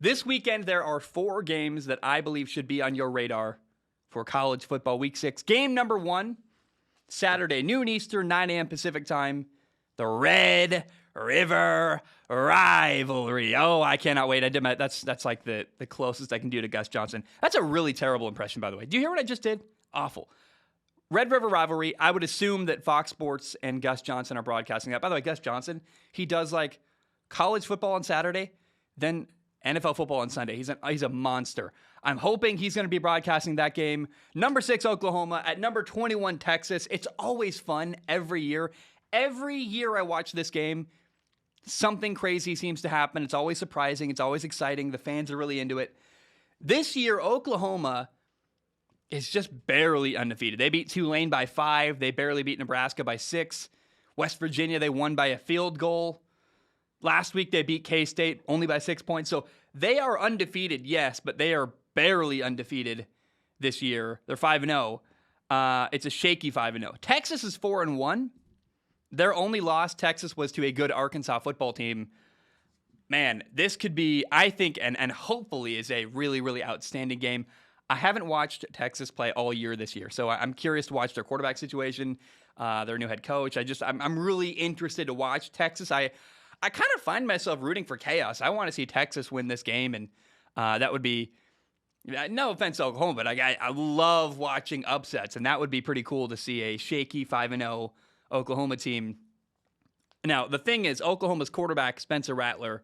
This weekend, there are 4 games that I believe should be on your radar for college football week 6. Game number 1, Saturday, noon Eastern, 9 a.m. Pacific time, the Red River Rivalry. Oh, I cannot wait. That's like the closest I can do to Gus Johnson. That's a really terrible impression, by the way. Do you hear what I just did? Awful. Red River Rivalry, I would assume that Fox Sports and Gus Johnson are broadcasting that. By the way, Gus Johnson, he does like college football on Saturday, then NFL football on Sunday. He's a monster. I'm hoping he's going to be broadcasting that game. Number 6, Oklahoma, at number 21, Texas. It's always fun every year. Every year I watch this game, something crazy seems to happen. It's always surprising. It's always exciting. The fans are really into it. This year, Oklahoma is just barely undefeated. They beat Tulane by 5. They barely beat Nebraska by 6. West Virginia, they won by a field goal. Last week, they beat K-State only by 6 points. So they are undefeated, yes, but they are barely undefeated this year. They're 5-0. It's a shaky 5-0. Texas is 4-1. Their only loss, Texas, was to a good Arkansas football team. Man, this could be, I think, and hopefully is a really, really outstanding game. I haven't watched Texas play all year this year, so I'm curious to watch their quarterback situation, their new head coach. I'm really interested to watch Texas. I kind of find myself rooting for chaos. I want to see Texas win this game, and that would be, no offense to Oklahoma, but I love watching upsets, and that would be pretty cool to see a shaky 5-0 Oklahoma team. Now, the thing is, Oklahoma's quarterback, Spencer Rattler,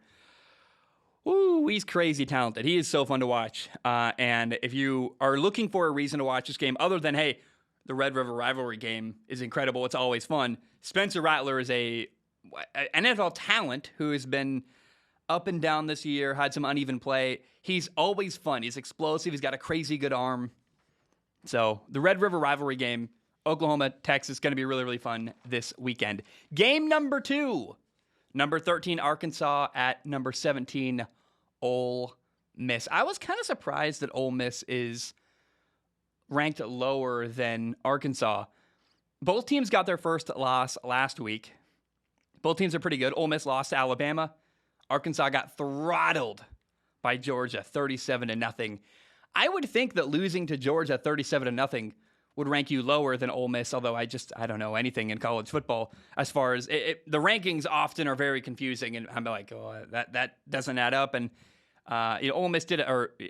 ooh, he's crazy talented. He is so fun to watch. And if you are looking for a reason to watch this game, other than, hey, the Red River Rivalry game is incredible, it's always fun, Spencer Rattler is an NFL talent who has been up and down this year, had some uneven play. He's always fun. He's explosive. He's got a crazy good arm. So the Red River Rivalry game, Oklahoma, Texas, going to be really, really fun this weekend. Game number 2, number 13, Arkansas at number 17, Ole Miss. I was kind of surprised that Ole Miss is ranked lower than Arkansas. Both teams got their first loss last week. Both teams are pretty good. Ole Miss lost to Alabama. Arkansas got throttled by Georgia, 37-0. I would think that losing to Georgia 37-0 would rank you lower than Ole Miss, although I don't know anything in college football as far as the rankings often are very confusing, and I'm like, oh, that doesn't add up. And Ole Miss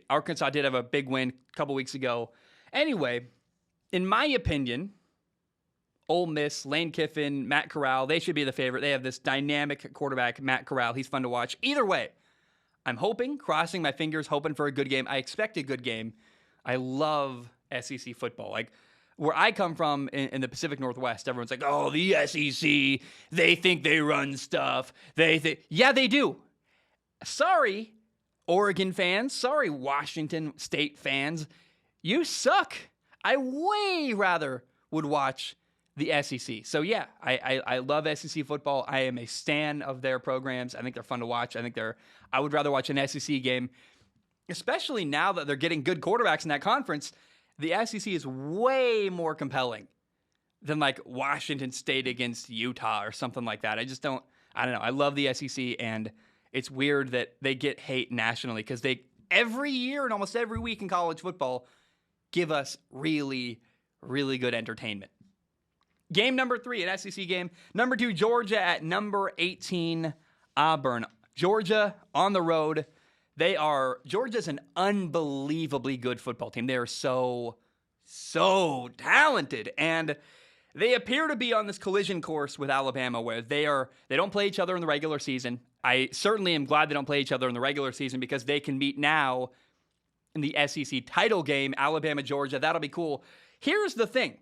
Arkansas did have a big win a couple weeks ago. Anyway, in my opinion, Ole Miss, Lane Kiffin, Matt Corral, they should be the favorite. They have this dynamic quarterback, Matt Corral. He's fun to watch. Either way, I'm crossing my fingers, hoping for a good game. I expect a good game. I love SEC football. Like, where I come from in the Pacific Northwest, everyone's like, oh, the SEC, they think they run stuff. Yeah, they do. Sorry, Oregon fans. Sorry, Washington State fans. You suck. I way rather would watch the SEC. So yeah, I love SEC football. I am a stan of their programs. I think they're fun to watch. I would rather watch an SEC game, especially now that they're getting good quarterbacks in that conference. The SEC is way more compelling than like Washington State against Utah or something like that. I don't know. I love the SEC, and it's weird that they get hate nationally because they every year and almost every week in college football give us really, really good entertainment. Game number 3, an SEC game. Number 2, Georgia at number 18, Auburn. Georgia on the road. Georgia's an unbelievably good football team. They are so talented. And they appear to be on this collision course with Alabama where they don't play each other in the regular season. I certainly am glad they don't play each other in the regular season because they can meet now in the SEC title game, Alabama, Georgia. That'll be cool. Here's the thing.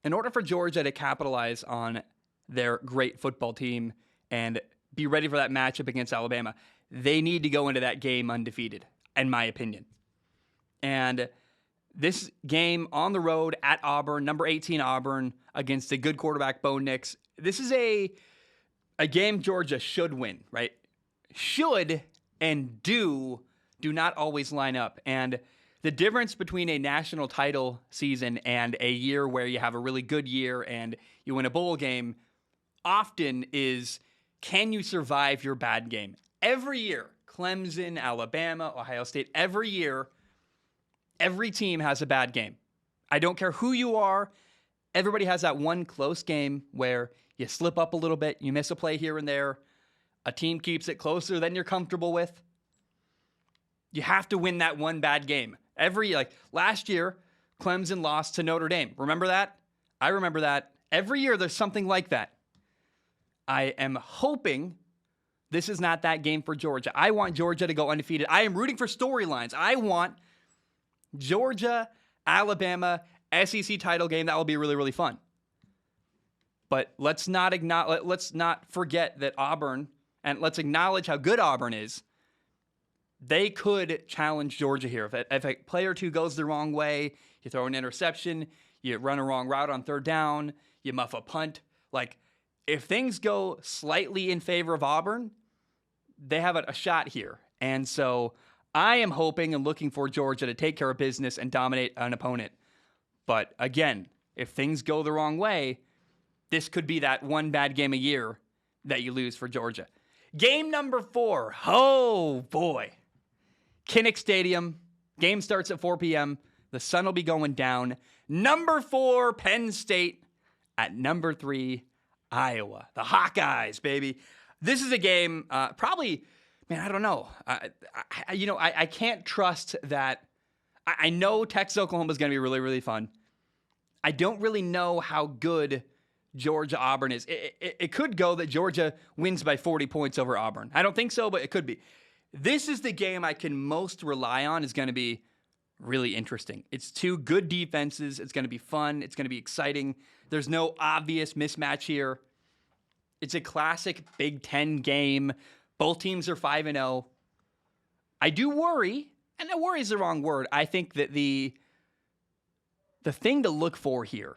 In order for Georgia to capitalize on their great football team and be ready for that matchup against Alabama, they need to go into that game undefeated, in my opinion. And this game on the road at Auburn, number 18 Auburn, against a good quarterback, Bo Nix. This is a game Georgia should win, right? Should and do not always line up. And the difference between a national title season and a year where you have a really good year and you win a bowl game often is, can you survive your bad game? Every year, Clemson, Alabama, Ohio State. Every year, every team has a bad game. I don't care who you are. Everybody has that one close game where you slip up a little bit, you miss a play here and there. A team keeps it closer than you're comfortable with. You have to win that one bad game. Last year, Clemson lost to Notre Dame. Remember that? I remember that. Every year there's something like that. I am hoping this is not that game for Georgia. I want Georgia to go undefeated. I am rooting for storylines. I want Georgia, Alabama, SEC title game. That will be really, really fun. But let's not forget that Auburn, and let's acknowledge how good Auburn is. They could challenge Georgia here. If a play or two goes the wrong way, you throw an interception, you run a wrong route on third down, you muff a punt. If things go slightly in favor of Auburn, they have a shot here. And so I am hoping and looking for Georgia to take care of business and dominate an opponent. But again, if things go the wrong way, this could be that one bad game a year that you lose for Georgia. Game number 4. Oh, boy. Kinnick Stadium. Game starts at 4 p.m. The sun will be going down. Number 4, Penn State. At number 3, Iowa. The Hawkeyes, baby. This is a game, probably, man, I don't know. I can't trust that. I know Texas Oklahoma is going to be really, really fun. I don't really know how good Georgia Auburn is. It could go that Georgia wins by 40 points over Auburn. I don't think so, but it could be. This is the game I can most rely on. Is going to be really interesting. It's two good defenses. It's going to be fun. It's going to be exciting. There's no obvious mismatch here. It's a classic Big Ten game. Both teams are 5-0. I do worry, and worry is the wrong word. I think that the thing to look for here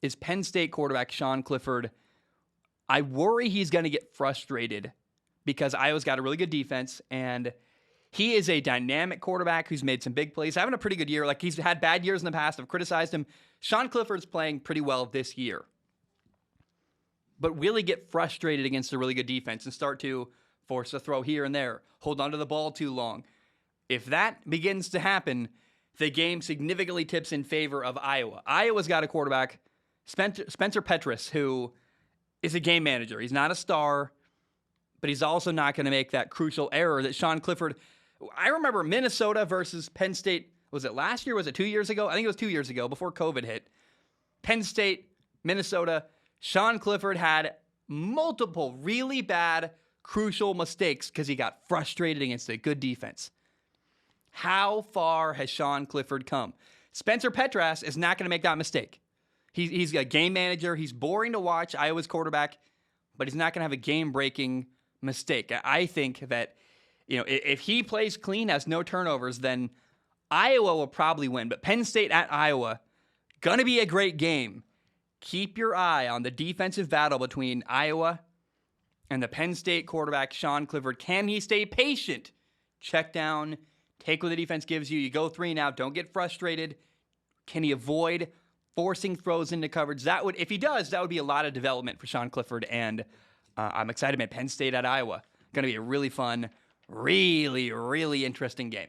is Penn State quarterback Sean Clifford. I worry he's going to get frustrated because Iowa's got a really good defense, and he is a dynamic quarterback who's made some big plays, having a pretty good year. He's had bad years in the past. I've criticized him. Sean Clifford's playing pretty well this year. But really get frustrated against a really good defense and start to force a throw here and there, hold onto the ball too long. If that begins to happen, the game significantly tips in favor of Iowa. Iowa's got a quarterback, Spencer Petras, who is a game manager. He's not a star, but he's also not going to make that crucial error that Sean Clifford. I remember Minnesota versus Penn State. Was it last year? Was it 2 years ago? I think it was 2 years ago before COVID hit. Penn State, Minnesota. Sean Clifford had multiple really bad, crucial mistakes because he got frustrated against a good defense. How far has Sean Clifford come? Spencer Petras is not going to make that mistake. He's a game manager. He's boring to watch, Iowa's quarterback, but he's not going to have a game-breaking mistake. I think that, if he plays clean, has no turnovers, then Iowa will probably win. But Penn State at Iowa, going to be a great game. Keep your eye on the defensive battle between Iowa and the Penn State quarterback, Sean Clifford. Can he stay patient? Check down, take what the defense gives you. You go 3 and out. Don't get frustrated. Can he avoid forcing throws into coverage? If he does, that would be a lot of development for Sean Clifford. And I'm excited about Penn State at Iowa. Going to be a really fun, really, really interesting game.